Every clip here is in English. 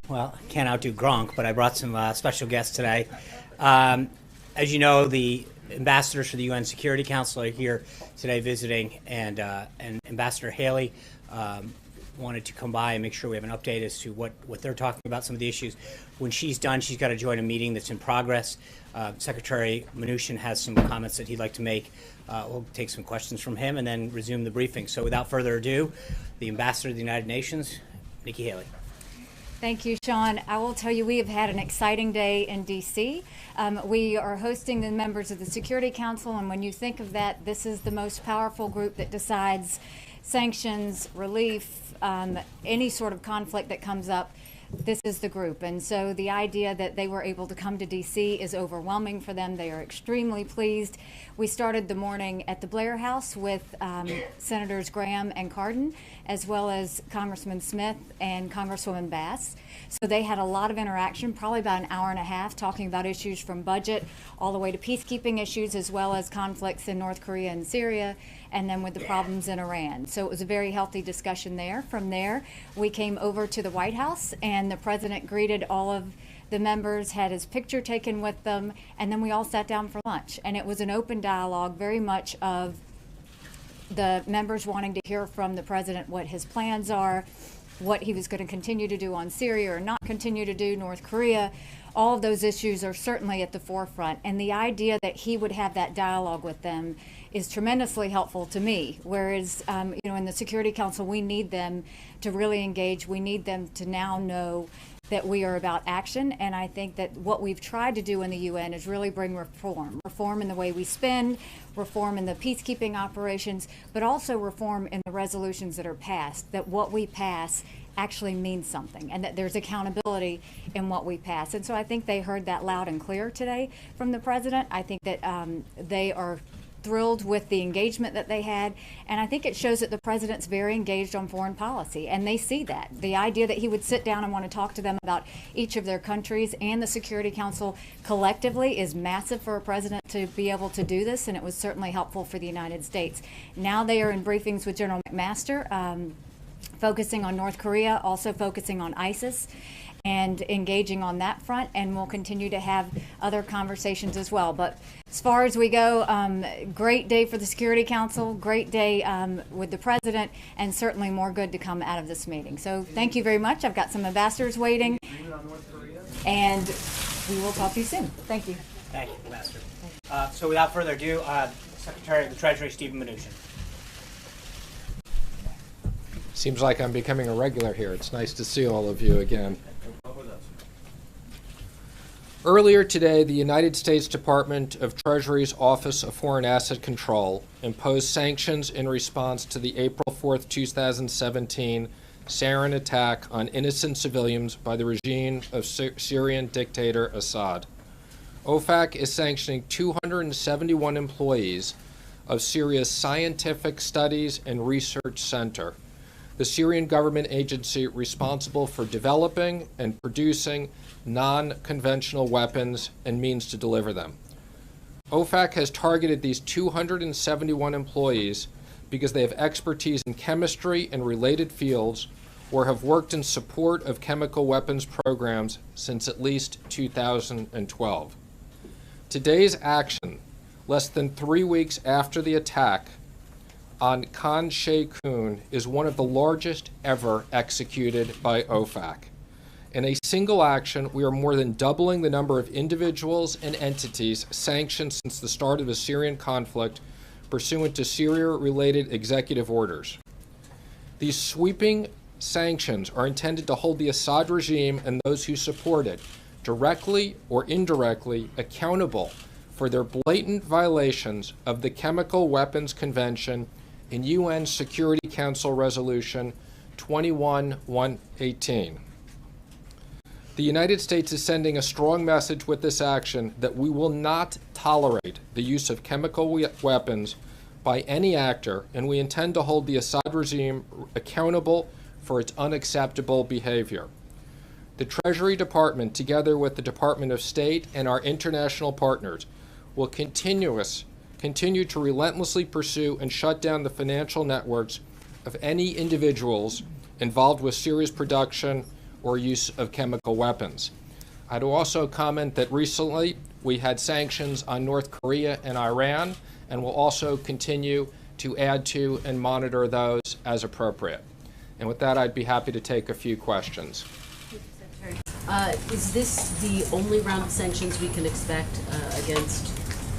Well, can't outdo Gronk, but I brought some special guests today. As you know, the ambassadors for the UN Security Council are here today visiting, and Ambassador Haley wanted to come by and make sure we have an update as to what they're talking about, some of the issues. When she's done, she's got to join a meeting that's in progress. Secretary Mnuchin has some comments that he'd like to make. We'll take some questions from him and then resume the briefing. So without further ado, the Ambassador of the United Nations, Nikki Haley. Thank you, Sean. I will tell you, we have had an exciting day in D.C. We are hosting the members of the Security Council, and when you think of that, this is the most powerful group that decides sanctions, relief, any sort of conflict that comes up. This is the group. And so the idea that they were able to come to D.C. is overwhelming for them. They are extremely pleased. We started the morning at the Blair House with Senators Graham and Cardin, as well as Congressman Smith and Congresswoman Bass. So they had a lot of interaction, probably about an hour and a half, talking about issues from budget all the way to peacekeeping issues, as well as conflicts in North Korea and Syria, and then with the problems in Iran. So it was a very healthy discussion there. From there, we came over to the White House, and the president greeted all of the members, had his picture taken with them, and then we all sat down for lunch. And it was an open dialogue, very much of the members wanting to hear from the president what his plans are, what he was going to continue to do on Syria or not continue to do, North Korea. All of those issues are certainly at the forefront. And the idea that he would have that dialogue with them is tremendously helpful to me. Whereas, in the Security Council, we need them to really engage. We need them to now know that we are about action. And I think that what we've tried to do in the UN is really bring reform in the way we spend, reform in the peacekeeping operations, but also reform in the resolutions that are passed, that what we pass actually means something, and that there's accountability in what we pass. And so I think they heard that loud and clear today from the president. I think that they are thrilled with the engagement that they had, and I think it shows that the president's very engaged on foreign policy, and they see that. The idea that he would sit down and want to talk to them about each of their countries and the Security Council collectively is massive for a president to be able to do this, and it was certainly helpful for the United States. Now they are in briefings with General McMaster, focusing on North Korea, also focusing on ISIS, and engaging on that front, and we'll continue to have other conversations as well. But as far as we go, great day for the Security Council, great day with the president, and certainly more good to come out of this meeting. So thank you very much. I've got some ambassadors waiting, and we will talk to you soon. Thank you. Thank you, Ambassador. So without further ado, Secretary of the Treasury, Stephen Mnuchin. Seems like I'm becoming a regular here. It's nice to see all of you again. Earlier today, the United States Department of Treasury's Office of Foreign Asset Control imposed sanctions in response to the April 4th, 2017 sarin attack on innocent civilians by the regime of Syrian dictator Assad. OFAC is sanctioning 271 employees of Syria's Scientific Studies and Research Center, the Syrian government agency responsible for developing and producing non-conventional weapons and means to deliver them. OFAC has targeted these 271 employees because they have expertise in chemistry and related fields or have worked in support of chemical weapons programs since at least 2012. Today's action, less than 3 weeks after the attack on Khan Sheikhoun, is one of the largest ever executed by OFAC. In a single action, we are more than doubling the number of individuals and entities sanctioned since the start of the Syrian conflict pursuant to Syria-related executive orders. These sweeping sanctions are intended to hold the Assad regime and those who support it, directly or indirectly, accountable for their blatant violations of the Chemical Weapons Convention in UN Security Council Resolution 21-118. The United States is sending a strong message with this action that we will not tolerate the use of chemical weapons by any actor, and we intend to hold the Assad regime accountable for its unacceptable behavior. The Treasury Department, together with the Department of State and our international partners, will continue to relentlessly pursue and shut down the financial networks of any individuals involved with Syria's production or use of chemical weapons. I'd also comment that recently we had sanctions on North Korea and Iran, and will also continue to add to and monitor those as appropriate. And with that, I'd be happy to take a few questions. Is this the only round of sanctions we can expect against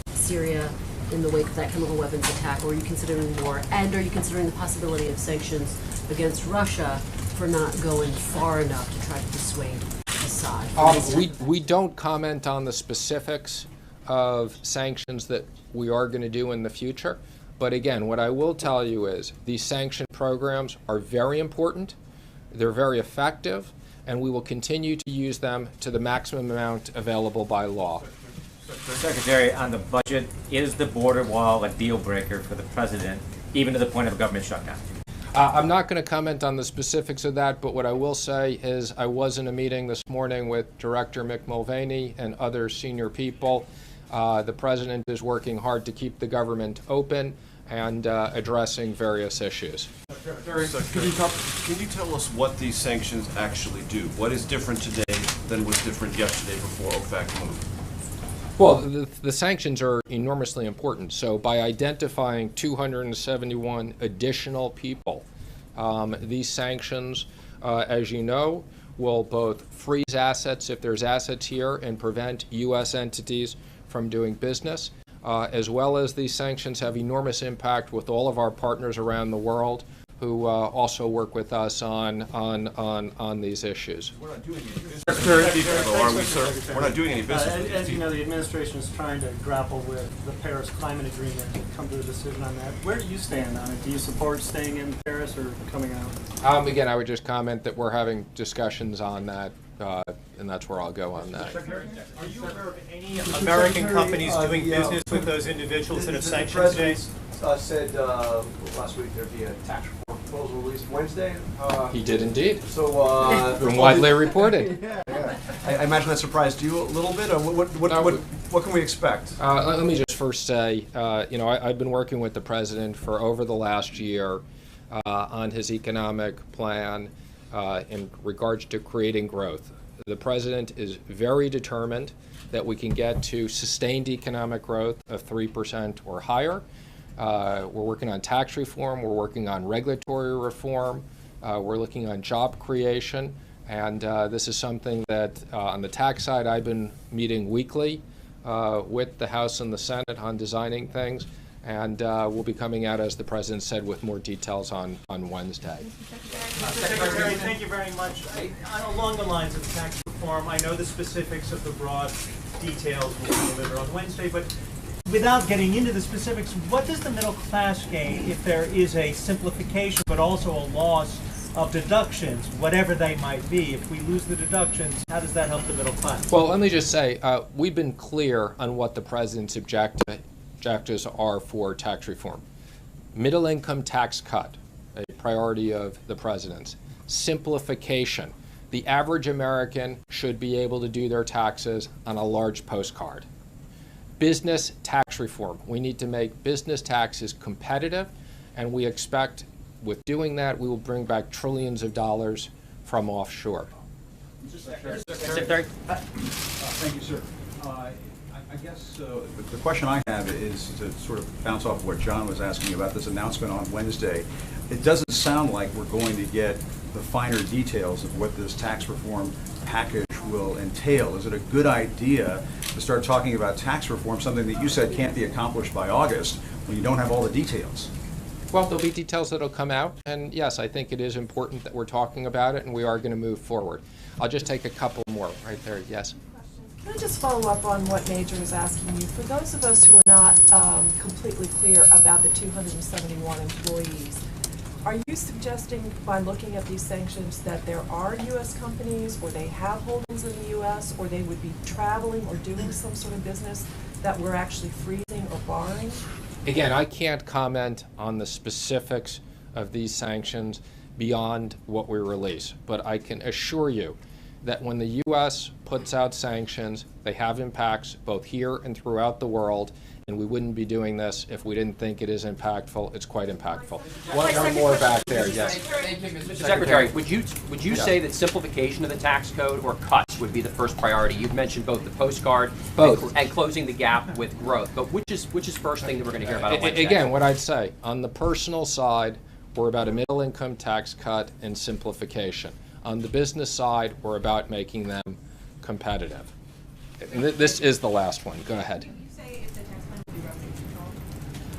Syria in the wake of that chemical weapons attack, or are you considering more? And are you considering the possibility of sanctions against Russia for not going far enough to try to dissuade Assad? We don't comment on the specifics of sanctions that we are going to do in the future. But again, what I will tell you is these sanction programs are very important, they're very effective, and we will continue to use them to the maximum amount available by law. Secretary, on the budget, is the border wall a deal breaker for the president, even to the point of a government shutdown? I'm not going to comment on the specifics of that, but what I will say is I was in a meeting this morning with Director Mick Mulvaney and other senior people. The president is working hard to keep the government open and addressing various issues. Can you tell us what these sanctions actually do? What is different today than was different yesterday before OFAC moved? Well, the sanctions are enormously important. So by identifying 271 additional people, these sanctions, as you know, will both freeze assets if there's assets here and prevent U.S. entities from doing business, as well as these sanctions have enormous impact with all of our partners around the world who also work with us on these issues. We're not doing any business. Are we, sir? We're not doing any business. As you know, the administration is trying to grapple with the Paris Climate Agreement and come to a decision on that. Where do you stand on it? Do you support staying in Paris or coming out? Again, I would just comment that we're having discussions on that, and that's where I'll go on that. Are you aware of any American companies doing business with those individuals that have sanctioned today? Said last week there'd be a tax reform proposal released Wednesday. He did indeed. So been widely reported. Yeah. I imagine that surprised you a little bit. What can we expect? Let me just first say, I've been working with the president for over the last year on his economic plan in regards to creating growth. The president is very determined that we can get to sustained economic growth of 3% or higher. We're working on tax reform, we're working on regulatory reform, we're looking on job creation, and this is something that on the tax side I've been meeting weekly with the House and the Senate on designing things, and we'll be coming out, as the president said, with more details on Wednesday. Secretary, thank you very much. Along the lines of tax reform, I know the specifics of the broad details will be delivered on Wednesday, but without getting into the specifics, what does the middle class gain if there is a simplification but also a loss of deductions, whatever they might be? If we lose the deductions, how does that help the middle class? Well, let me just say, we've been clear on what the president's objectives are for tax reform. Middle income tax cut, a priority of the president's. Simplification. The average American should be able to do their taxes on a large postcard. Business tax reform. We need to make business taxes competitive, and we expect with doing that we will bring back trillions of dollars from offshore. Secretary? Thank you, sir. I guess the question I have is to sort of bounce off of what John was asking about this announcement on Wednesday. It doesn't sound like we're going to get the finer details of what this tax reform package will entail. Is it a good idea to start talking about tax reform, something that you said can't be accomplished by August, when you don't have all the details? Well, there'll be details that'll come out, and yes, I think it is important that we're talking about it, and we are going to move forward. I'll just take a couple more right there. Yes. Can I just follow up on what Major was asking you? For those of us who are not completely clear about the 271 employees, are you suggesting by looking at these sanctions that there are U.S. companies, or they have holdings in the U.S., or they would be traveling or doing some sort of business that we're actually freezing or barring? Again, I can't comment on the specifics of these sanctions beyond what we release, but I can assure you that when the U.S. puts out sanctions, they have impacts both here and throughout the world, and we wouldn't be doing this if we didn't think it is impactful. It's quite impactful. One more back there, yes. Mr. Secretary, would you say that simplification of the tax code or cuts would be the first priority? You've mentioned both the postcard and closing the gap with growth, but which is first thing that we're going to hear about on Wednesday? Again, what I'd say, on the personal side, we're about a middle income tax cut and simplification. On the business side, we're about making them competitive. And this is the last one. Go ahead. Did you say if the tax plan will be revenue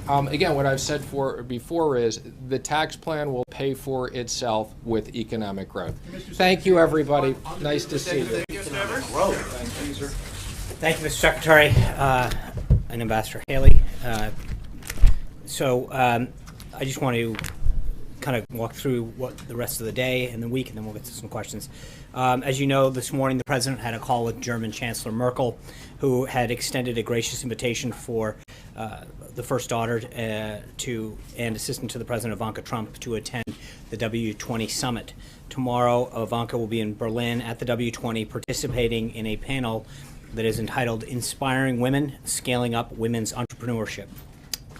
controlled? Again, what I've said before is the tax plan will pay for itself with economic growth. Thank you, everybody. Nice to see you. Thank you, Mr. Secretary and Ambassador Haley. I just want to kind of walk through what the rest of the day and the week, and then we'll get to some questions. As you know, this morning the President had a call with German Chancellor Merkel, who had extended a gracious invitation for the first daughter and assistant to the President, Ivanka Trump, to attend the W20 summit. Tomorrow, Ivanka will be in Berlin at the W20 participating in a panel that is entitled Inspiring Women, Scaling Up Women's Entrepreneurship.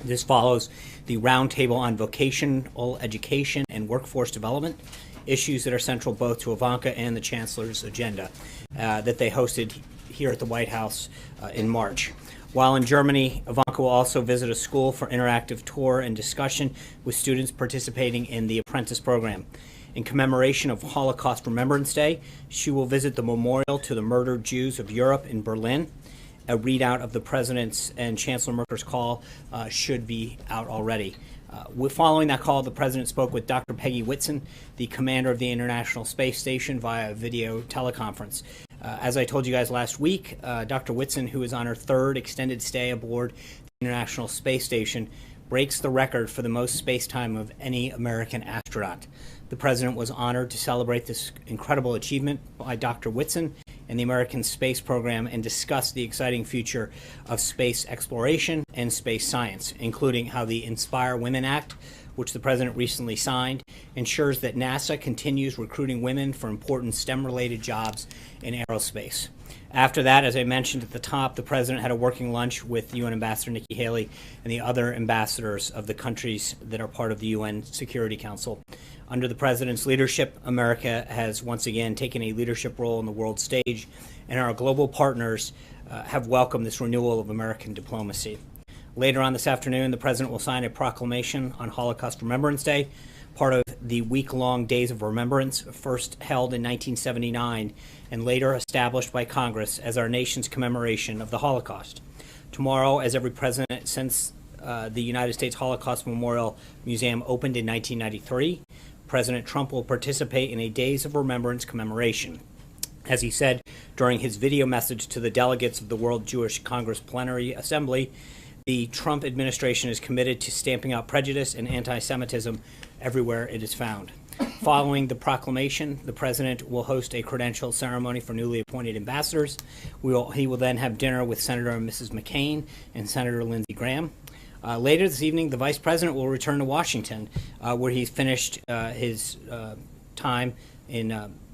This follows the roundtable on vocational education and workforce development, issues that are central both to Ivanka and the Chancellor's agenda that they hosted here at the White House in March. While in Germany, Ivanka will also visit a school for interactive tour and discussion with students participating in the Apprentice program. In commemoration of Holocaust Remembrance Day, she will visit the memorial to the murdered Jews of Europe in Berlin. A readout of the President's and Chancellor Merkel's call should be out already. Following that call, the President spoke with Dr. Peggy Whitson, the commander of the International Space Station, via video teleconference. As I told you guys last week, Dr. Whitson, who is on her third extended stay aboard the International Space Station, breaks the record for the most space time of any American astronaut. The President was honored to celebrate this incredible achievement by Dr. Whitson and the American space program and discuss the exciting future of space exploration and space science, including how the Inspire Women Act, which the President recently signed, ensures that NASA continues recruiting women for important STEM-related jobs in aerospace. After that, as I mentioned at the top, the President had a working lunch with UN Ambassador Nikki Haley and the other ambassadors of the countries that are part of the UN Security Council. Under the President's leadership, America has once again taken a leadership role on the world stage, and our global partners have welcomed this renewal of American diplomacy. Later on this afternoon, the President will sign a proclamation on Holocaust Remembrance Day, part of the week-long Days of Remembrance, first held in 1979 and later established by Congress as our nation's commemoration of the Holocaust. Tomorrow, as every president since the United States Holocaust Memorial Museum opened in 1993, President Trump will participate in a Days of Remembrance commemoration. As he said during his video message to the delegates of the World Jewish Congress Plenary Assembly, the Trump administration is committed to stamping out prejudice and anti-Semitism everywhere it is found. Following the proclamation, the President will host a credential ceremony for newly appointed ambassadors. He will then have dinner with Senator and Mrs. McCain and Senator Lindsey Graham. Later this evening, the Vice President will return to Washington, where he's finished his time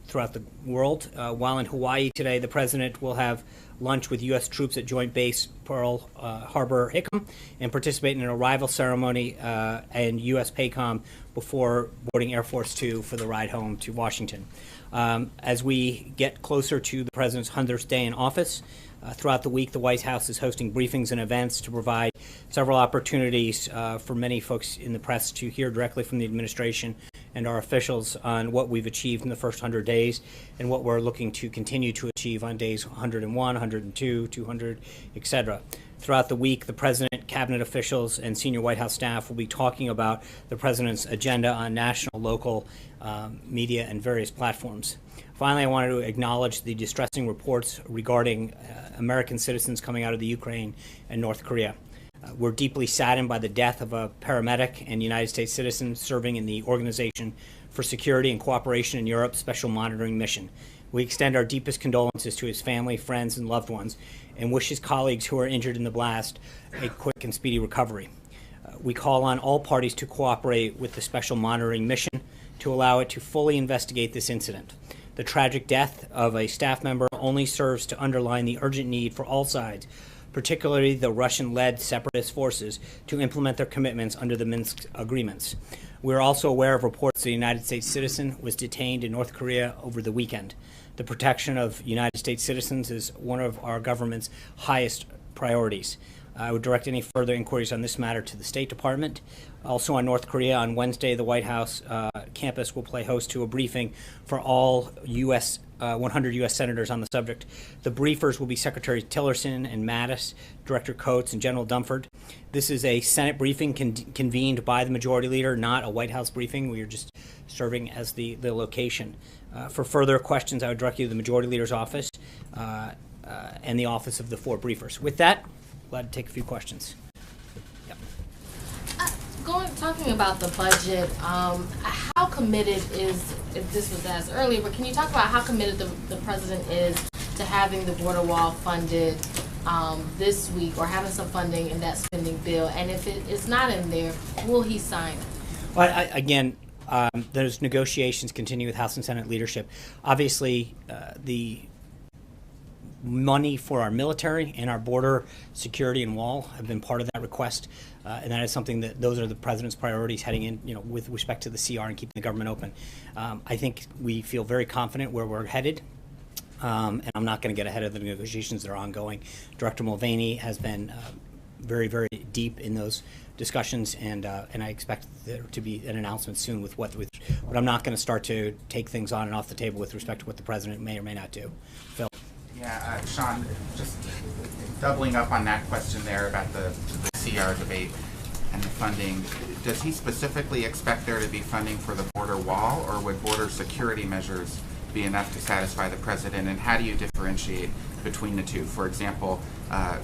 throughout the world. While in Hawaii today, the President will have lunch with U.S. troops at Joint Base Pearl Harbor Hickam and participate in an arrival ceremony and U.S. PACOM before boarding Air Force Two for the ride home to Washington. As we get closer to the President's 100th day in office, throughout the week, the White House is hosting briefings and events to provide several opportunities for many folks in the press to hear directly from the administration and our officials on what we've achieved in the first 100 days and what we're looking to continue to achieve on days 101, 102, 200, etc. Throughout the week, the President, cabinet officials, and senior White House staff will be talking about the President's agenda on national, local media, and various platforms. Finally, I wanted to acknowledge the distressing reports regarding American citizens coming out of the Ukraine and North Korea. We're deeply saddened by the death of a paramedic and United States citizen serving in the Organization for Security and Cooperation in Europe Special Monitoring Mission. We extend our deepest condolences to his family, friends, and loved ones, and wish his colleagues who are injured in the blast a quick and speedy recovery. We call on all parties to cooperate with the Special Monitoring Mission to allow it to fully investigate this incident. The tragic death of a staff member only serves to underline the urgent need for all sides, particularly the Russian-led separatist forces, to implement their commitments under the Minsk agreements. We are also aware of reports that a United States citizen was detained in North Korea over the weekend. The protection of United States citizens is one of our government's highest priorities. I would direct any further inquiries on this matter to the State Department. Also on North Korea, on Wednesday, the White House campus will play host to a briefing for all 100 U.S. senators on the subject. The briefers will be Secretaries Tillerson and Mattis, Director Coates, and General Dunford. This is a Senate briefing convened by the Majority Leader, not a White House briefing. We are just serving as the location. For further questions, I would direct you to the Majority Leader's office and the office of the 4 briefers. With that, glad to take a few questions. Yep. Talking about the budget, how committed is, if this was asked earlier, but can you talk about how committed the president is to having the border wall funded this week, or having some funding in that spending bill? And if it's not in there, will he sign it? Well, again, those negotiations continue with House and Senate leadership. Obviously, the money for our military and our border security and wall have been part of that request, and that is something that those are the president's priorities heading in, with respect to the CR and keeping the government open. I think we feel very confident where we're headed, and I'm not going to get ahead of the negotiations that are ongoing. Director Mulvaney has been very, very deep in those discussions, and I expect there to be an announcement soon but I'm not going to start to take things on and off the table with respect to what the president may or may not do. Phil. Yeah, Sean, just doubling up on that question there about the CR debate and the funding, does he specifically expect there to be funding for the border wall, or would border security measures be enough to satisfy the president? And how do you differentiate between the two? For example,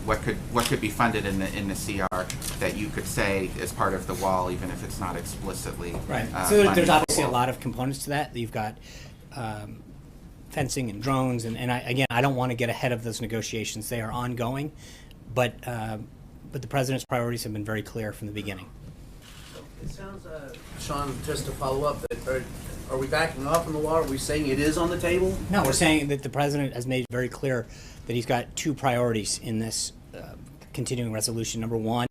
what could be funded in the CR that you could say is part of the wall, even if it's not explicitly right? So there's obviously a lot of components to that. You've got fencing and drones, and I don't want to get ahead of those negotiations. They are ongoing, but the president's priorities have been very clear from the beginning. It sounds, Sean, just to follow up, that are we backing off on the wall? Are we saying it is on the table? No, we're saying that the president has made very clear that he's got 2 priorities in this continuing resolution. Number 1,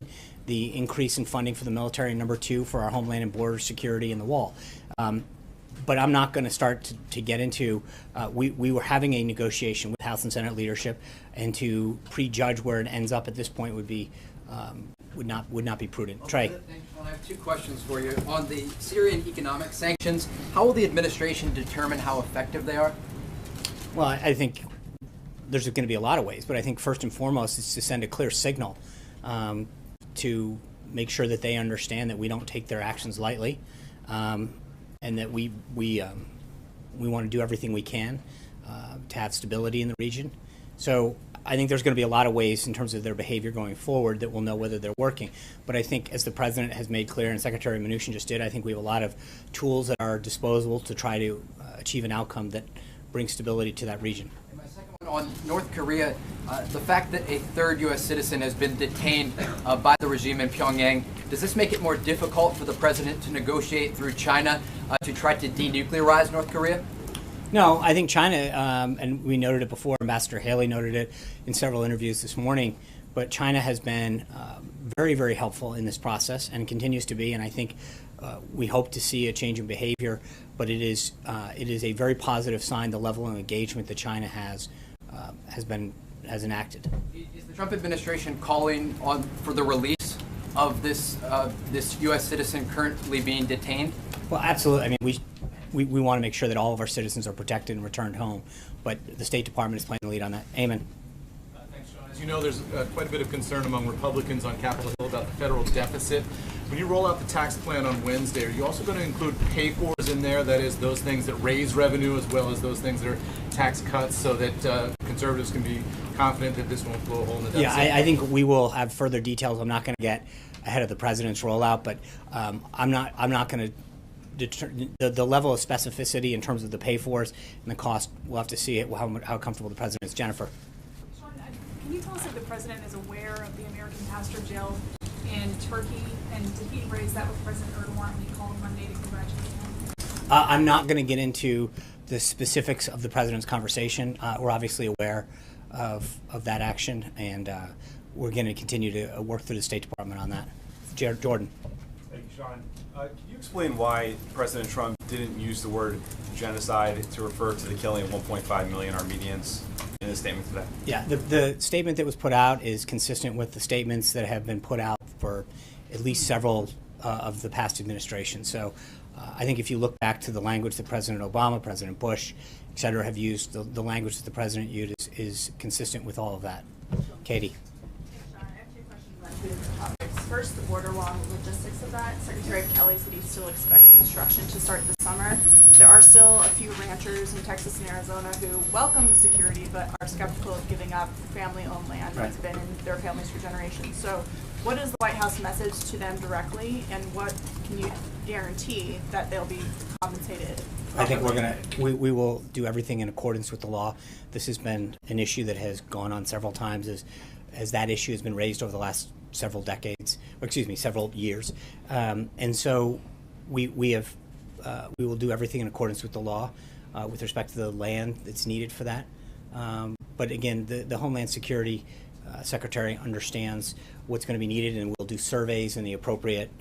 the increase in funding for the military, and number 2, for our homeland and border security and the wall. But I'm not going to start to get into, we were having a negotiation with House and Senate leadership, and to prejudge where it ends up at this point would be, would not be prudent. Trey. Thanks, Sean. I have 2 questions for you. On the Syrian economic sanctions, how will the administration determine how effective they are? Well, I think there's going to be a lot of ways, but I think first and foremost is to send a clear signal to make sure that they understand that we don't take their actions lightly, and that we want to do everything we can to have stability in the region. So I think there's going to be a lot of ways in terms of their behavior going forward that we'll know whether they're working. But I think, as the president has made clear, and Secretary Mnuchin just did, I think we have a lot of tools at our disposal to try to achieve an outcome that brings stability to that region. And my second one, on North Korea, the fact that a 3rd U.S. citizen has been detained by the regime in Pyongyang, does this make it more difficult for the president to negotiate through China to try to denuclearize North Korea? No, I think China, and we noted it before, Ambassador Haley noted it in several interviews this morning, but China has been very, very helpful in this process and continues to be, and I think we hope to see a change in behavior, but it is a very positive sign, the level of engagement that China has enacted. Is the Trump administration calling for the release of this U.S. citizen currently being detained? Well, absolutely. I mean, we want to make sure that all of our citizens are protected and returned home, but the State Department is playing the lead on that. Amen. Thanks, Sean. As you know, there's quite a bit of concern among Republicans on Capitol Hill about the federal deficit. When you roll out the tax plan on Wednesday, are you also going to include pay-fors in there? That is, those things that raise revenue as well as those things that are tax cuts, so that conservatives can be confident that this won't blow a hole in the deficit? Yeah, I think we will have further details. I'm not going to get ahead of the president's rollout, but I'm not going to the level of specificity in terms of the pay-fors and the cost. We'll have to see how comfortable the president is. Jennifer. Sean, can you tell us if the president is aware of the American pastor jail in Turkey, and did he raise that with President Erdogan when he called Monday to congratulate him? I'm not going to get into the specifics of the president's conversation. We're obviously aware of that action, and we're going to continue to work through the State Department on that. Jordan. Thank you, Sean. Can you explain why President Trump didn't use the word genocide to refer to the killing of 1.5 million Armenians in his statement today? Yeah, the statement that was put out is consistent with the statements that have been put out for at least several of the past administrations. So I think if you look back to the language that President Obama, President Bush, et cetera, have used, the language that the president used is consistent with all of that. Katie. First, the border wall and the logistics of that. Secretary Kelly said he still expects construction to start this summer. There are still a few ranchers in Texas and Arizona who welcome the security but are skeptical of giving up family-owned land that's been in their families for generations. So what is the White House message to them directly, and what can you guarantee that they'll be compensated? I think we will do everything in accordance with the law. This has been an issue that has gone on several times as that issue has been raised over the last several decades, or excuse me, several years. And so we will do everything in accordance with the law with respect to the land that's needed for that. But again, the Homeland Security Secretary understands what's going to be needed, and we'll do surveys and the appropriate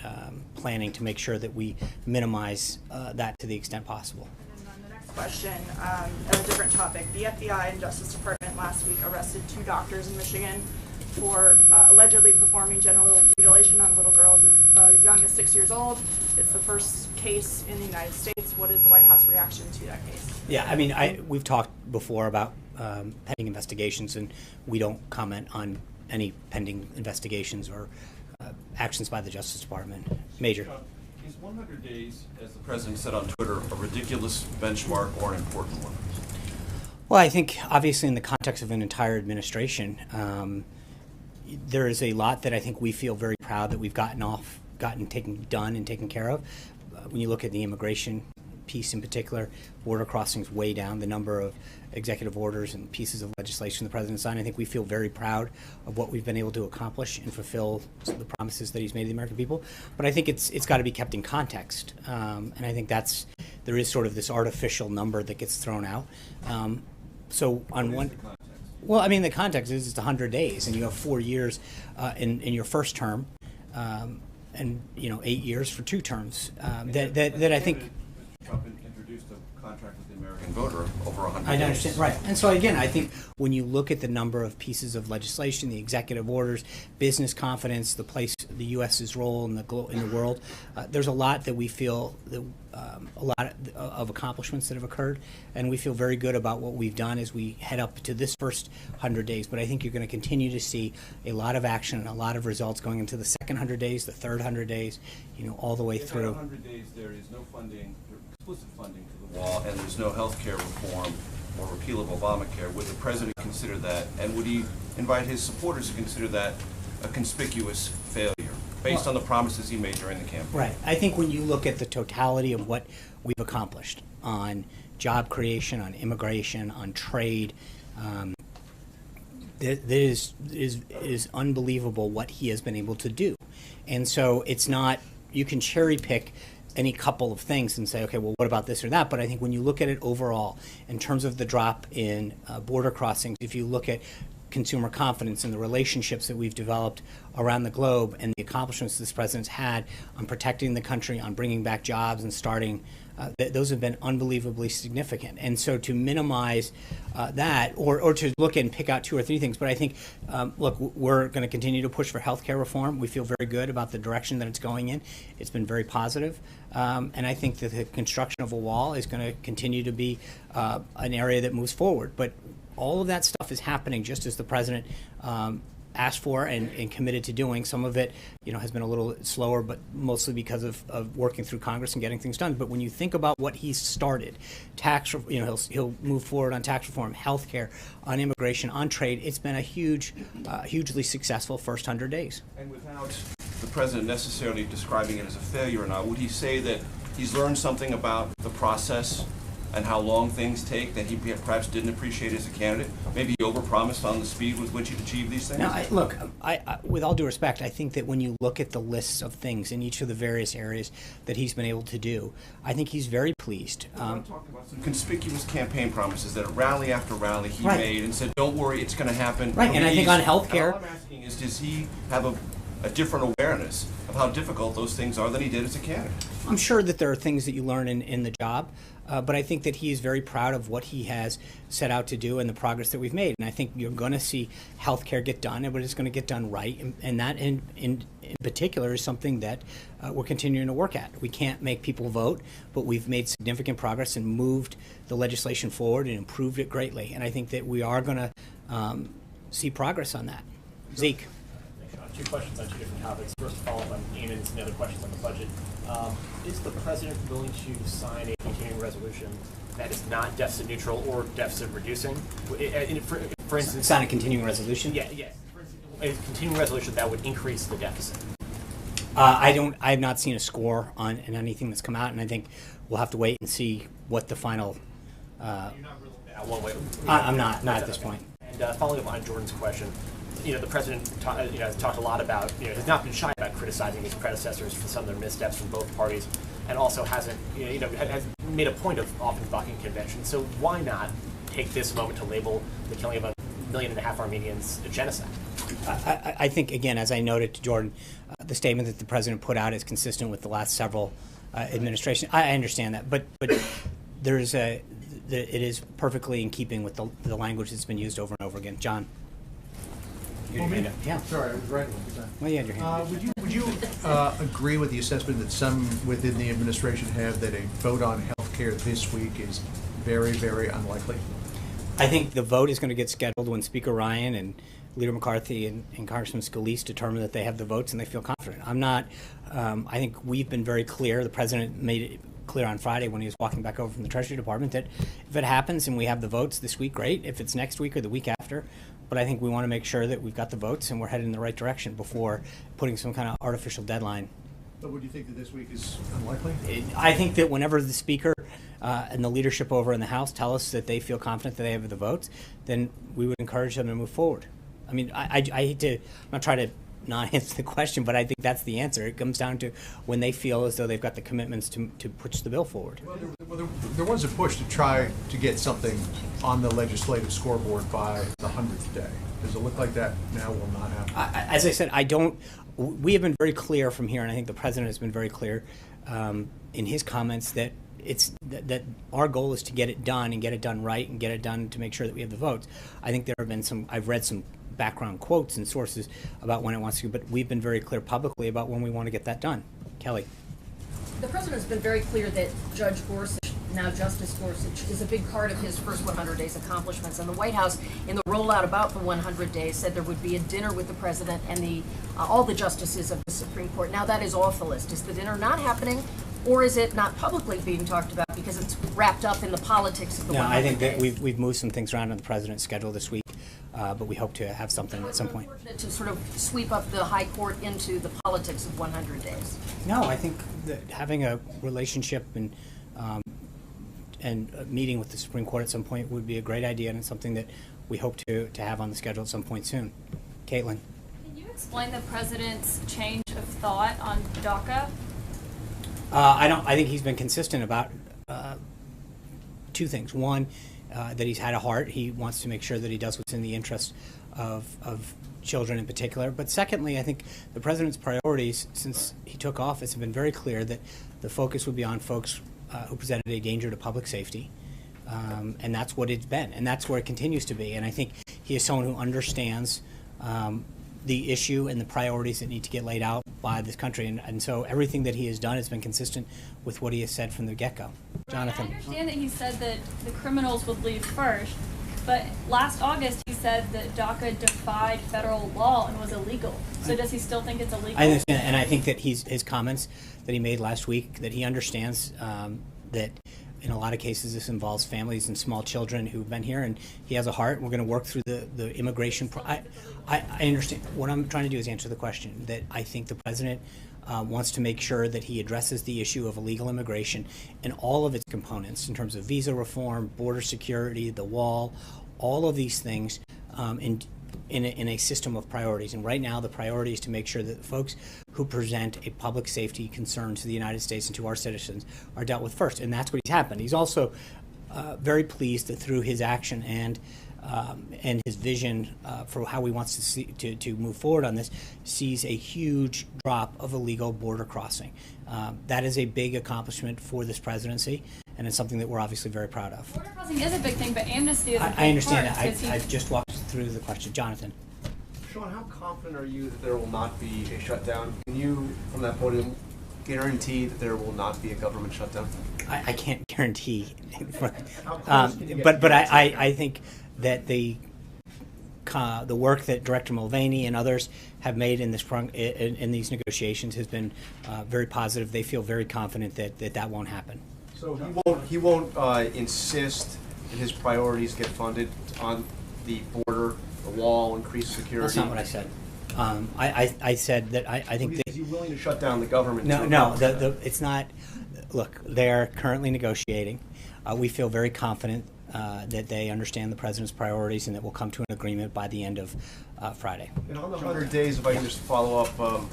planning to make sure that we minimize that to the extent possible. Question on a different topic. The FBI and Justice Department last week arrested 2 doctors in Michigan for allegedly performing genital mutilation on little girls as young as 6 years old. It's the first case in the United States. What is the White House reaction to that case? Yeah, I mean, we've talked before about pending investigations, and we don't comment on any pending investigations or actions by the Justice Department. Major. Is 100 days, as the president said on Twitter, a ridiculous benchmark or an important one? Well, I think obviously in the context of an entire administration, there is a lot that I think we feel very proud that we've gotten done and taken care of. When you look at the immigration piece in particular, border crossings way down, the number of executive orders and pieces of legislation the president signed, I think we feel very proud of what we've been able to accomplish and fulfill the promises that he's made to the American people. But I think it's got to be kept in context. And I think there is sort of this artificial number that gets thrown out. So on one... Well, I mean, the context is it's 100 days, and you have 4 years in your first term, and 8 years for 2 terms. That I think Trump introduced a contract with the American voter over 100 I days. understand, right. And so again, I think when you look at the number of pieces of legislation, the executive orders, business confidence, the place, the U.S.'s role in the world, there's a lot that we feel that a lot of accomplishments that have occurred, and we feel very good about what we've done as we head up to this first 100 days. But I think you're going to continue to see a lot of action and a lot of results going into the second 100 days, the third 100 days, all the way through. In 100 days, there is no funding, explicit funding to the wall, and there's no health care reform or repeal of Obamacare. Would the president consider that, and would he invite his supporters to consider that a conspicuous failure, based on the promises he made during the campaign? Right. I think when you look at the totality of what we've accomplished on job creation, on immigration, on trade, it is unbelievable what he has been able to do. And so it's not, you can cherry pick any couple of things and say, okay, well, what about this or that? But I think when you look at it overall, in terms of the drop in border crossings, if you look at consumer confidence and the relationships that we've developed around the globe and the accomplishments this president's had on protecting the country, on bringing back jobs and starting, those have been unbelievably significant. And so to minimize that, or to look and pick out 2 or 3 things, but I think, look, we're going to continue to push for health care reform. We feel very good about the direction that it's going in. It's been very positive. And I think that the construction of a wall is going to continue to be an area that moves forward. But all of that stuff is happening just as the president asked for and committed to doing. Some of it, has been a little slower, but mostly because of working through Congress and getting things done. But when you think about what he's started, he'll move forward on tax reform, health care, on immigration, on trade. It's been a hugely successful first 100 days. And without the president necessarily describing it as a failure or not, would he say that he's learned something about the process and how long things take that he perhaps didn't appreciate as a candidate? Maybe he overpromised on the speed with which he'd achieve these things? Now, look, with all due respect, I think that when you look at the lists of things in each of the various areas that he's been able to do, I think he's very pleased. I'm talking about some conspicuous campaign promises that rally after rally he Right. made and said, don't worry, it's going to happen. Right, and I think on health care, all I'm asking Does he have a different awareness of how difficult those things are than he did as a candidate? I'm sure that there are things that you learn in the job, but I think that he is very proud of what he has set out to do and the progress that we've made. And I think you're going to see healthcare get done, but it's going to get done right. And that in particular is something that we're continuing to work at. We can't make people vote, but we've made significant progress and moved the legislation forward and improved it greatly. And I think that we are going to see progress on that. Zeke. Two questions on two different topics. First, to follow up on Eamon's and the other questions on the budget. Is the president willing to sign a continuing resolution that is not deficit neutral or deficit reducing? For instance, sign a continuing resolution? Yeah, yes. A continuing resolution that would increase the deficit. I have not seen a score on anything that's come out, and I think we'll have to wait and see what the final. You're not ruling that one way. I'm not at this point. And following up on Jordan's question, the president has talked a lot about, has not been shy about criticizing his predecessors for some of their missteps from both parties, and also hasn't, has made a point of often bucking convention. So why not take this moment to label the killing of 1.5 million Armenians a genocide? I think, again, as I noted to Jordan, the statement that the president put out is consistent with the last several administrations. I understand that, but there's it is perfectly in keeping with the language that's been used over and over again. John. Yeah. Sorry, I was writing. Well, you had your hand. Would you agree with the assessment that some within the administration have that a vote on health care this week is very, very unlikely? I think the vote is going to get scheduled when Speaker Ryan and Leader McCarthy and Congressman Scalise determine that they have the votes and they feel confident. I'm not. I think we've been very clear. The president made it clear on Friday when he was walking back over from the Treasury Department that if it happens and we have the votes this week, great. If it's next week or the week after, but I think we want to make sure that we've got the votes and we're headed in the right direction before putting some kind of artificial deadline. But would you think that this week is unlikely? I think that whenever the Speaker and the leadership over in the House tell us that they feel confident that they have the votes, then we would encourage them to move forward. I mean, I hate to, I'm not trying to not answer the question, but I think that's the answer. It comes down to when they feel as though they've got the commitments to push the bill forward. Well, there was a push to try to get something on the legislative scoreboard by the 100th day. Does it look like that now will not happen? As I said, we have been very clear from here, and I think the president has been very clear in his comments that that our goal is to get it done and get it done right and get it done to make sure that we have the votes. I think there have been I've read some background quotes and sources about when it wants to, but we've been very clear publicly about when we want to get that done. Kelly. The president's been very clear that Judge Gorsuch, now Justice Gorsuch, is a big part of his first 100 days accomplishments. And the White House, in the rollout about the 100 days, said there would be a dinner with the president and all the justices of the Supreme Court. Now that is off the list. Is the dinner not happening, or is it not publicly being talked about because it's wrapped up in the politics of the 100 days? No, I think that we've moved some things around on the president's schedule this week, but we hope to have something at some point. To sort of sweep up the high court into the politics of 100 days. No, I think that having a relationship and a meeting with the Supreme Court at some point would be a great idea, and it's something that we hope to have on the schedule at some point soon. Caitlin. Can you explain the president's change of thought on DACA? I think he's been consistent about two things. One, that he's had a heart. He wants to make sure that he does what's in the interest of children in particular. But secondly, I think the president's priorities since he took office have been very clear that the focus would be on folks who presented a danger to public safety. And that's what it's been. And that's where it continues to be. And I think he is someone who understands the issue and the priorities that need to get laid out by this country. And so everything that he has done has been consistent with what he has said from the get-go. Jonathan. I understand that he said that the criminals would leave first, but last August he said that DACA defied federal law and was illegal. So does he still think it's illegal? I understand, and I think that his comments that he made last week, that he understands that in a lot of cases this involves families and small children who've been here, and he has a heart. We're going to work through the immigration. I understand. What I'm trying to do is answer the question that I think the president wants to make sure that he addresses the issue of illegal immigration and all of its components in terms of visa reform, border security, the wall, all of these things in a system of priorities. And right now the priority is to make sure that folks who present a public safety concern to the United States and to our citizens are dealt with first. And that's what he's happened. He's also very pleased that through his action and and his vision for how he wants to see to move forward on this sees a huge drop of illegal border crossing. That is a big accomplishment for this presidency, and it's something that we're obviously very proud of. Border crossing is a big thing, but amnesty is a big I understand part, that. 'cause he- I just walked through the question. Jonathan. Sean, how confident are you that there will not be a shutdown? Can you, from that podium, guarantee that there will not be a government shutdown? I can't guarantee, How close can you get? but I think that the work that Director Mulvaney and others have made in these negotiations has been very positive. They feel very confident that won't happen. So he won't insist that his priorities get funded on the border, the wall, increased security. That's not what I said. I said that I think is he willing to shut down the government? No, it's not. Look, they are currently negotiating. We feel very confident that they understand the president's priorities and that we'll come to an agreement by the end of Friday. And on the 100 days, if I can just follow up,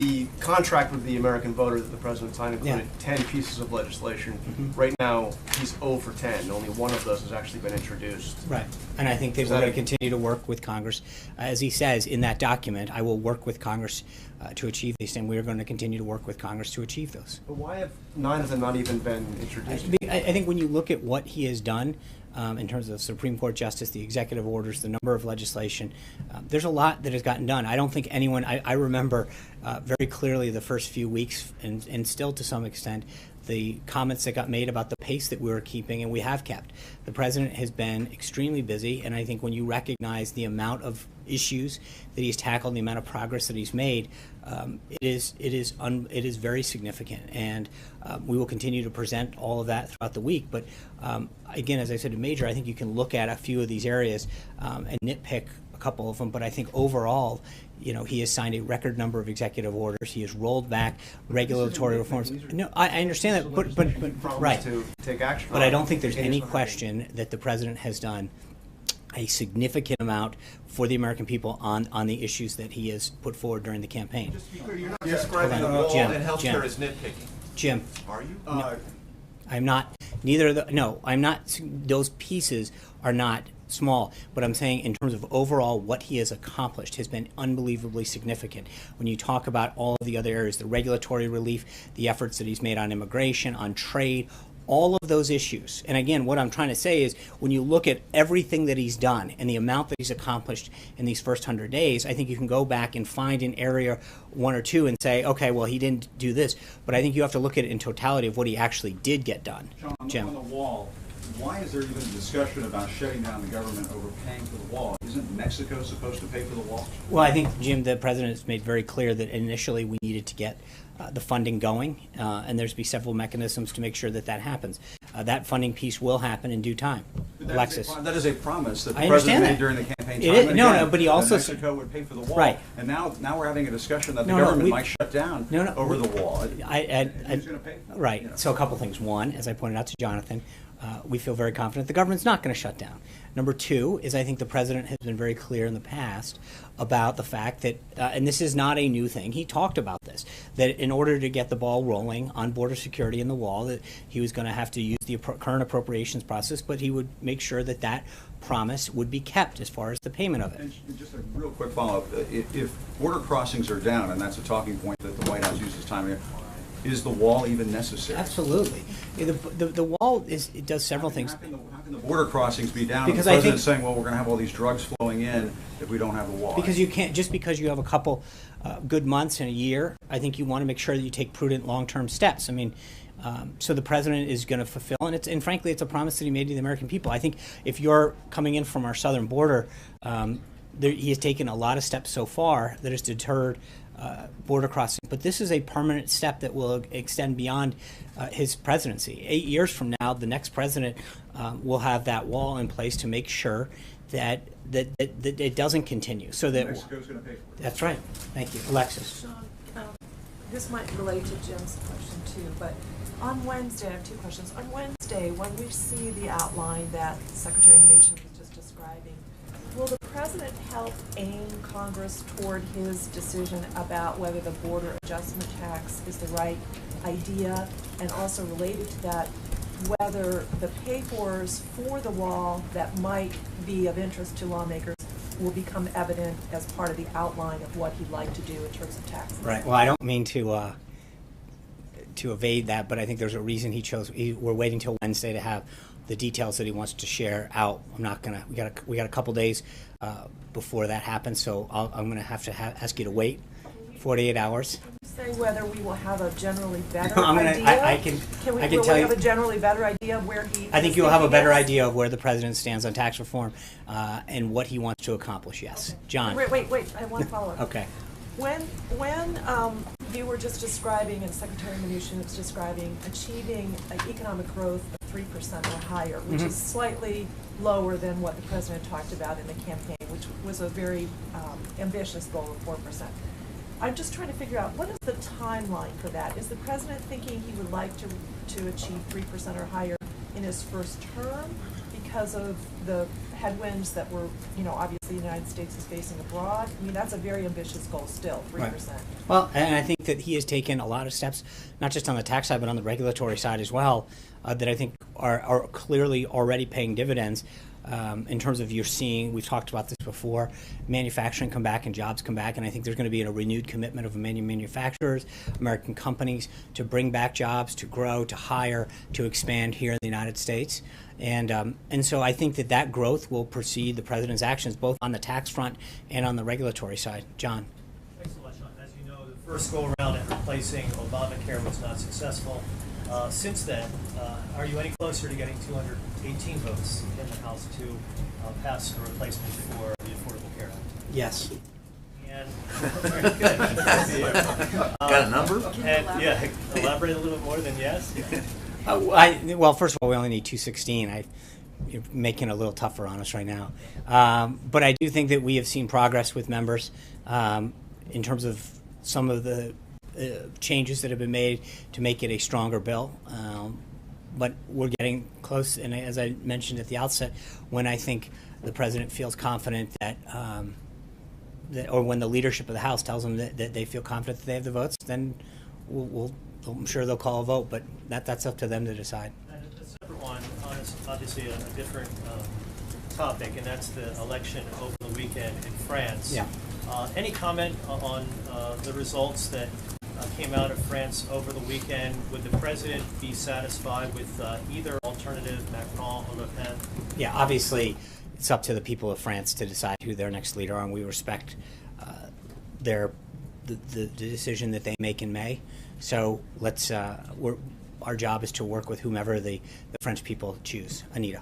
the contract with the American voter that the president signed included 10 pieces of legislation. Right now, he's 0 for 10. Only one of those has actually been introduced. Right. And I think that we're going to continue to work with Congress. As he says in that document, I will work with Congress to achieve these, and we're going to continue to work with Congress to achieve those. But why have 9 of them not even been introduced? I think when you look at what he has done in terms of Supreme Court justice, the executive orders, the number of legislation, there's a lot that has gotten done. I don't think anyone, I remember very clearly the first few weeks, and still to some extent, the comments that got made about the pace that we were keeping, and we have kept. The president has been extremely busy, and I think when you recognize the amount of issues that he's tackled, the amount of progress that he's made, it is very significant, and we will continue to present all of that throughout the week. But again, as I said to Major, I think you can look at a few of these areas and nitpick a couple of them, but I think overall, he has signed a record number of executive orders. He has rolled back regulatory reforms. No, I understand that, but right. To take action. But I don't think there's any question that the president has done a significant amount for the American people on the issues that he has put forward during the campaign. Just to be clear, you're not describing the wall and healthcare as nitpicking. Jim. Are you? No, I'm not. Neither of the. No, I'm not. Those pieces are not small, but I'm saying in terms of overall what he has accomplished has been unbelievably significant. When you talk about all of the other areas, the regulatory relief, the efforts that he's made on immigration, on trade, all of those issues. And again, what I'm trying to say is when you look at everything that he's done and the amount that he's accomplished in these first 100 days, I think you can go back and find an area, one or two, and say, okay, well, he didn't do this. But I think you have to look at it in totality of what he actually did get done. John, Jim. on the wall, why is there even a discussion about shutting down the government over paying for the wall? Isn't Mexico supposed to pay for the wall? Well, I think, Jim, the president has made very clear that initially we needed to get the funding going, and there's be several mechanisms to make sure that that happens. That funding piece will happen in due time. Alexis. That is a promise that the I president understand made that. during the campaign It time is- and no, again, no, but he also that Mexico would pay for the wall. Right. And now we're having a discussion that the No, no, government we- might shut down over the wall. Who's going to pay? Right. So a couple things. One, as I pointed out to Jonathan, we feel very confident the government's not going to shut down. Number two is I think the president has been very clear in the past about the fact that, and this is not a new thing, he talked about this, that in order to get the ball rolling on border security and the wall, that he was going to have to use the current appropriations process, but he would make sure that that promise would be kept as far as the payment of it. And just a real quick follow-up. If border crossings are down, and that's a talking point that the White House uses time again, is the wall even necessary? Absolutely. The wall it does several things. How can the border crossings be down? Because the I president's think- saying, well, we're going to have all these drugs flowing in if we don't have the wall. Because you can't, just because you have a couple good months in a year, I think you want to make sure that you take prudent long-term steps. I mean, so the president is going to fulfill, and frankly, it's a promise that he made to the American people. I think if you're coming in from our southern border, he has taken a lot of steps so far that has deterred border crossing. But this is a permanent step that will extend beyond his presidency. 8 years from now, the next president will have that wall in place to make sure that it doesn't continue. So that Mexico's going to pay for it. That's right. Thank you, Alexis. Sean, this might relate to Jim's question too, but on Wednesday, I have two questions. On Wednesday, when we see the outline that Secretary Mnuchin was just describing, will the president help aim Congress toward his decision about whether the border adjustment tax is the right idea? And also related to that, whether the pay-fors for the wall that might be of interest to lawmakers will become evident as part of the outline of what he'd like to do in terms of taxes. Right. Well, I don't mean to evade that, but I think there's a reason he chose. We're waiting till Wednesday to have the details that he wants to share out. I'm not gonna. We got a couple days before that happens, so I'm gonna have to ask you to wait 48 hours. Say whether we will have a generally better idea. I can will tell we you. have a generally better idea of where he? I think you'll have a better idea of where the president stands on tax reform and what he wants to accomplish. Yes, John. Wait. I have one follow-up. Okay. When you were just describing, and Secretary Mnuchin was describing, achieving economic growth of 3% or higher, which is slightly lower than what the president talked about in the campaign, which was a very ambitious goal of 4%. I'm just trying to figure out, what is the timeline for that? Is the president thinking he would like to achieve 3% or higher in his first term because of the headwinds that were, obviously the United States is facing abroad? I mean, that's a very ambitious goal still, 3%. Right. Well, and I think that he has taken a lot of steps, not just on the tax side, but on the regulatory side as well, that I think are clearly already paying dividends. In terms of we've talked about this before, manufacturing come back and jobs come back, and I think there's going to be a renewed commitment of manufacturers, American companies, to bring back jobs, to grow, to hire, to expand here in the United States. And so I think that growth will precede the president's actions, both on the tax front and on the regulatory side. John. Thanks so much, Sean. As you know, the first go-around at replacing Obamacare was not successful. Since then, are you any closer to getting 218 votes in the House to pass a replacement for the Affordable Care Act? Yes. And very good. Got a number? And elaborate a little bit more than yes. Well, first of all, we only need 216. You're making it a little tougher on us right now. But I do think that we have seen progress with members in terms of some of the changes that have been made to make it a stronger bill. But we're getting close, and as I mentioned at the outset, when I think the president feels confident that or when the leadership of the House tells them that they feel confident that they have the votes, then I'm sure they'll call a vote, but that's up to them to decide. And a separate one, obviously a different topic, and that's the election over the weekend in France. Yeah. Any comment on the results that came out of France over the weekend? Would the president be satisfied with either alternative, Macron or Le Pen? Yeah, obviously, it's up to the people of France to decide who their next leader are, and we respect the decision that they make in May. So our job is to work with whomever the French people choose. Anita.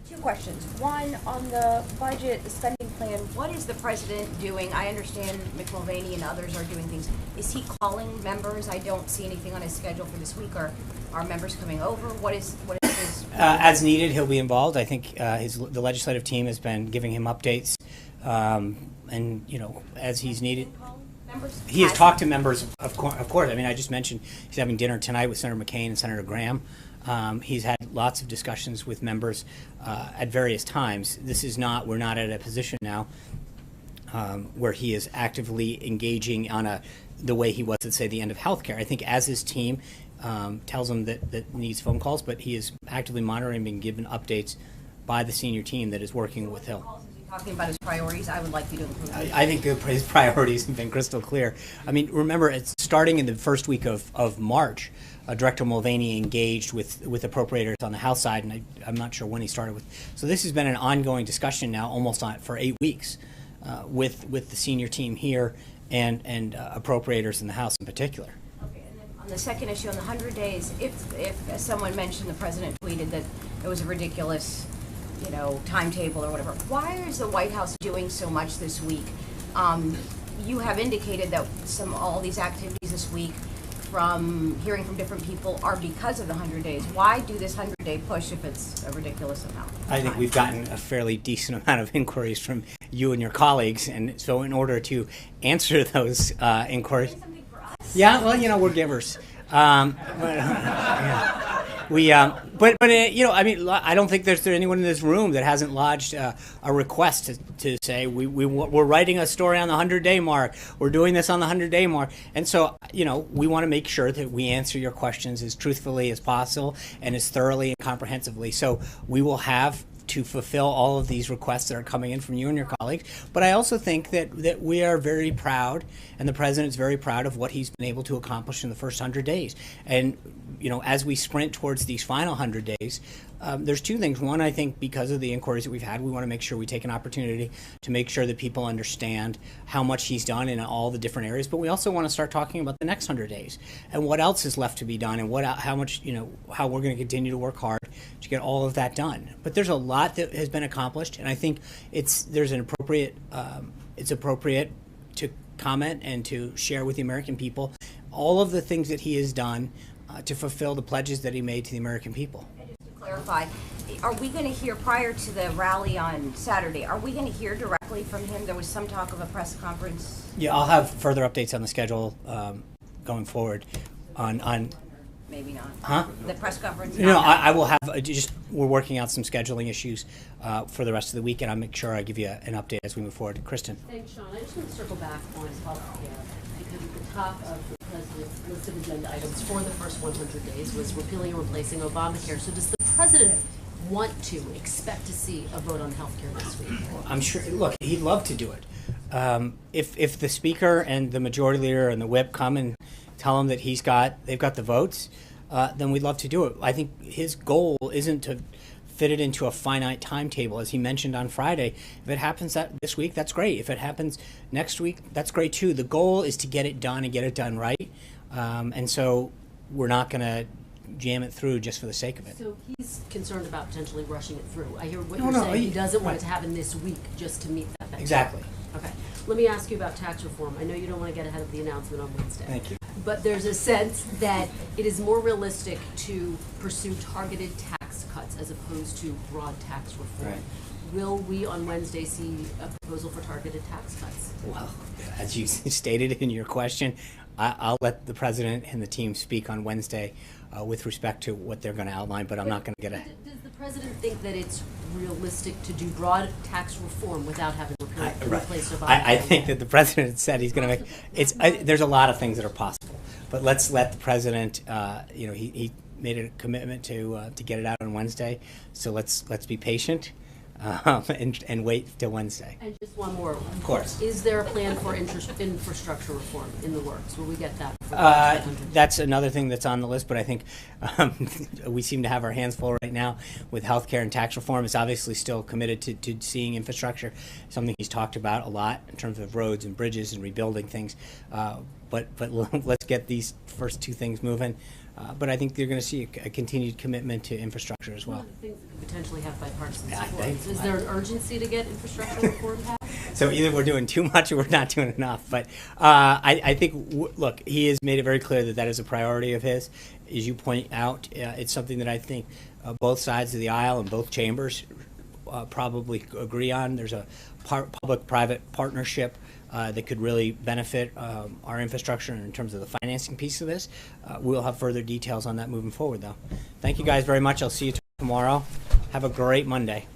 Two questions. One, on the budget, the spending plan, what is the president doing? I understand Mick Mulvaney and others are doing things. Is he calling members? I don't see anything on his schedule for this week. Are members coming over? What is his... As needed, he'll be involved. I think the legislative team has been giving him updates, and as he's needed. He has talked to members, of course. I mean, I just mentioned he's having dinner tonight with Senator McCain and Senator Graham. He's had lots of discussions with members at various times. We're not at a position now where he is actively engaging on the way he was at, say, the end of healthcare. I think as his team tells him that needs phone calls, but he is actively monitoring and being given updates by the senior team that is working with Hill. Talking about his priorities, I would like you to include. I think his priorities have been crystal clear. I mean, remember, it's starting in the first week of March. Director Mulvaney engaged with appropriators on the House side, and I'm not sure when he started with. So this has been an ongoing discussion now, almost for 8 weeks, with the senior team here and appropriators in the House in particular. Okay, and then on the second issue, on the 100 days, if as someone mentioned, the president tweeted that it was a ridiculous, timetable or whatever. Why is the White House doing so much this week? You have indicated that all these activities this week, from hearing from different people, are because of the 100 days. Why do this 100-day push if it's a ridiculous amount? I think we've gotten a fairly decent amount of inquiries from you and your colleagues, and so in order to answer those inquiries, yeah, well, we're givers. you know, I mean, I don't think there's anyone in this room that hasn't lodged a request to say we're writing a story on the 100-day mark. We're doing this on the 100-day mark, and so you know, we want to make sure that we answer your questions as truthfully as possible and as thoroughly and comprehensively. So we will have to fulfill all of these requests that are coming in from you and your colleagues. But I also think that we are very proud, and the president's very proud of what he's been able to accomplish in the first 100 days. And, you know, as we sprint towards these final 100 days, there's two things. One, I think because of the inquiries that we've had, we want to make sure we take an opportunity to make sure that people understand how much he's done in all the different areas. But we also want to start talking about the next 100 days and what else is left to be done, and how much, you know, how we're going to continue to work hard to get all of that done. But there's a lot that has been accomplished, and I think it's appropriate to comment and to share with the American people all of the things that he has done to fulfill the pledges that he made to the American people. Clarify, are we going to hear, prior to the rally on Saturday, are we going to hear directly from him? There was some talk of a press conference. Yeah, I'll have further updates on the schedule going forward on Maybe not. Huh? The press conference? No, I will have, we're working out some scheduling issues for the rest of the week, and I'll make sure I give you an update as we move forward. Kristen. Thanks, Sean. I just want to circle back on health care, because at the top of the president's list of agenda items for the first 100 days was repealing and replacing Obamacare. So does the president want to expect to see a vote on health care this week? I'm sure, look, he'd love to do it. If the speaker and the majority leader and the whip come and tell him that they've got the votes, then we'd love to do it. I think his goal isn't to fit it into a finite timetable, as he mentioned on Friday. If it happens this week, that's great. If it happens next week, that's great too. The goal is to get it done and get it done right. And so we're not going to jam it through just for the sake of it. So he's concerned about potentially rushing it through. I hear what No, you're no, saying. He doesn't want right. it to happen this week just to meet that benchmark. Exactly. Okay. Let me ask you about tax reform. I know you don't want to get ahead of the announcement on Wednesday. Thank you. But there's a sense that it is more realistic to pursue targeted tax cuts as opposed to broad tax reform. Right. Will we on Wednesday see a proposal for targeted tax cuts? Well, as you stated in your question, I'll let the president and the team speak on Wednesday with respect to what they're going to outline, but I'm not going to get ahead. Does the president think that it's realistic to do broad tax reform without having replaced Obamacare? I think that the president said he's going to make there's a lot of things that are possible, but let's let the president. You know, he made a commitment to get it out on Wednesday, so let's be patient and wait till Wednesday. And just one more. Of course. Is there a plan for infrastructure reform in the works? Will we get that? That's another thing that's on the list, but I think we seem to have our hands full right now with healthcare and tax reform. It's obviously still committed to seeing infrastructure, something he's talked about a lot in terms of roads and bridges and rebuilding things. But let's get these first two things moving. But I think you're going to see a continued commitment to infrastructure as well. One of the things that could potentially have bipartisan Yeah, support. Is there an urgency to get infrastructure reform passed? So either we're doing too much or we're not doing enough. But I think, look, he has made it very clear that is a priority of his. As you point out, it's something that I think both sides of the aisle and both chambers probably agree on. There's a public-private partnership that could really benefit our infrastructure in terms of the financing piece of this. We'll have further details on that moving forward, though. Thank you guys very much. I'll see you tomorrow. Have a great Monday.